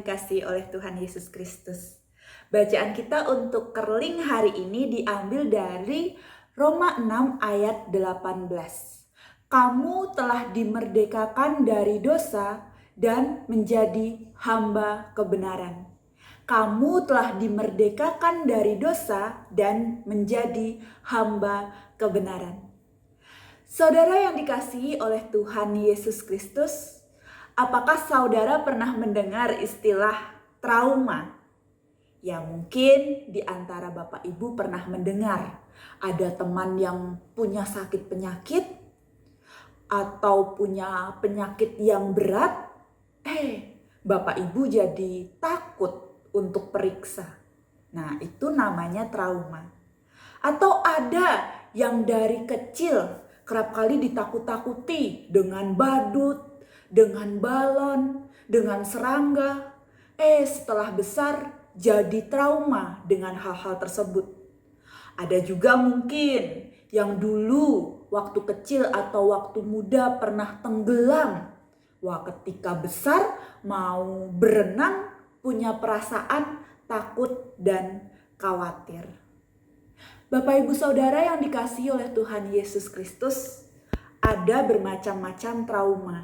dikasihi oleh Tuhan Yesus Kristus. Bacaan kita untuk kerling hari ini diambil dari Roma 6 ayat 18. Kamu telah dimerdekakan dari dosa dan menjadi hamba kebenaran. Kamu telah dimerdekakan dari dosa dan menjadi hamba kebenaran. Saudara yang dikasihi oleh Tuhan Yesus Kristus, apakah saudara pernah mendengar istilah trauma? Ya mungkin di antara Bapak Ibu pernah mendengar ada teman yang punya sakit penyakit atau punya penyakit yang berat. Bapak Ibu jadi takut untuk periksa. Nah, itu namanya trauma. Atau ada yang dari kecil kerap kali ditakut-takuti dengan badut, dengan balon, dengan serangga. Setelah besar jadi trauma dengan hal-hal tersebut. Ada juga mungkin yang dulu waktu kecil atau waktu muda pernah tenggelam. Wah, ketika besar mau berenang punya perasaan takut dan khawatir. Bapak Ibu Saudara yang dikasihi oleh Tuhan Yesus Kristus, ada bermacam-macam trauma.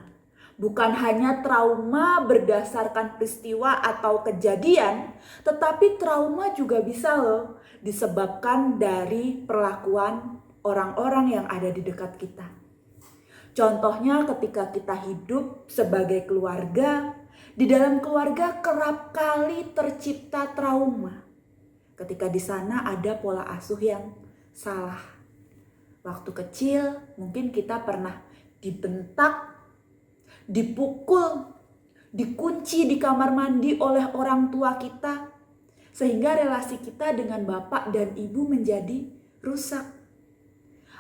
Bukan hanya trauma berdasarkan peristiwa atau kejadian, tetapi trauma juga bisa disebabkan dari perlakuan orang-orang yang ada di dekat kita. Contohnya ketika kita hidup sebagai keluarga, di dalam keluarga kerap kali tercipta trauma. Ketika di sana ada pola asuh yang salah. Waktu kecil mungkin kita pernah dibentak, dipukul, dikunci di kamar mandi oleh orang tua kita. Sehingga relasi kita dengan bapak dan ibu menjadi rusak.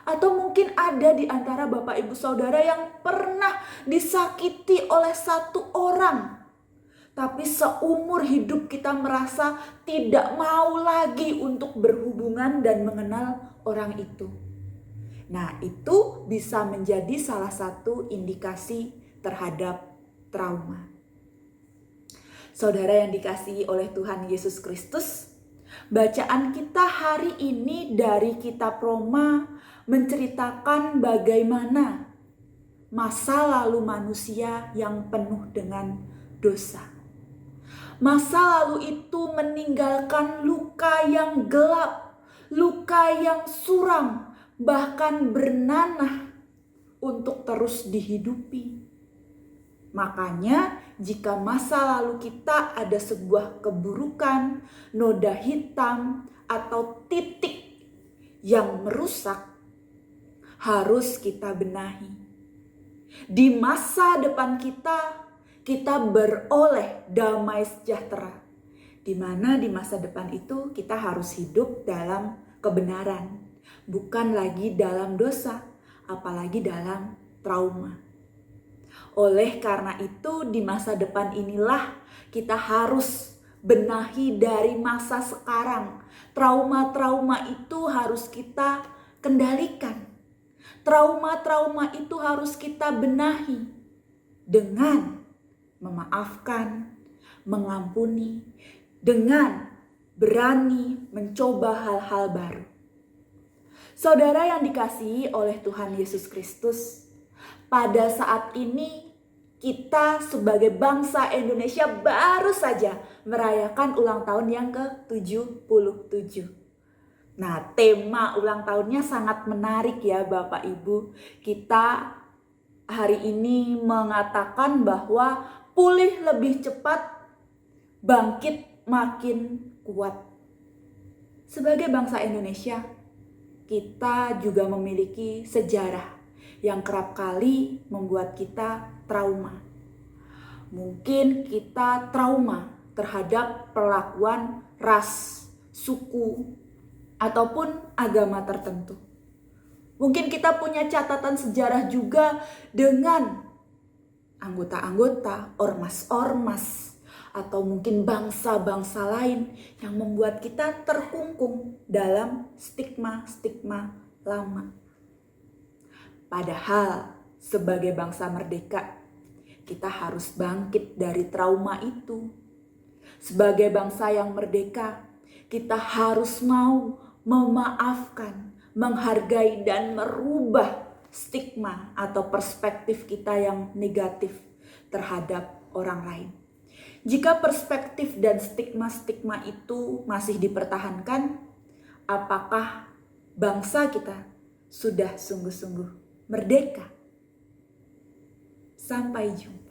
Atau mungkin ada di antara Bapak Ibu Saudara yang pernah disakiti oleh satu orang. Tapi seumur hidup kita merasa tidak mau lagi untuk berhubungan dan mengenal orang itu. Nah, itu bisa menjadi salah satu indikasi terhadap trauma. Saudara yang dikasihi oleh Tuhan Yesus Kristus, bacaan kita hari ini dari kitab Roma menceritakan bagaimana masa lalu manusia yang penuh dengan dosa. Masa lalu itu meninggalkan luka yang gelap, luka yang suram, bahkan bernanah untuk terus dihidupi. Makanya jika masa lalu kita ada sebuah keburukan, noda hitam, atau titik yang merusak, harus kita benahi. Di masa depan kita beroleh damai sejahtera. Di mana di masa depan itu kita harus hidup dalam kebenaran. Bukan lagi dalam dosa, apalagi dalam trauma. Oleh karena itu di masa depan inilah kita harus benahi dari masa sekarang. Trauma-trauma itu harus kita kendalikan. Trauma-trauma itu harus kita benahi dengan memaafkan, mengampuni, dengan berani mencoba hal-hal baru. Saudara yang dikasihi oleh Tuhan Yesus Kristus, pada saat ini kita sebagai bangsa Indonesia baru saja merayakan ulang tahun yang ke-77. Nah, tema ulang tahunnya sangat menarik ya Bapak Ibu. Kita hari ini mengatakan bahwa pulih lebih cepat, bangkit makin kuat. Sebagai bangsa Indonesia, kita juga memiliki sejarah yang kerap kali membuat kita trauma. Mungkin kita trauma terhadap perlakuan ras, suku, ataupun agama tertentu. Mungkin kita punya catatan sejarah juga dengan anggota-anggota, ormas-ormas, atau mungkin bangsa-bangsa lain yang membuat kita terkungkung dalam stigma-stigma lama. Padahal sebagai bangsa merdeka, kita harus bangkit dari trauma itu. Sebagai bangsa yang merdeka, kita harus mau memaafkan, menghargai dan merubah stigma atau perspektif kita yang negatif terhadap orang lain. Jika perspektif dan stigma-stigma itu masih dipertahankan, apakah bangsa kita sudah sungguh-sungguh merdeka? Sampai jumpa.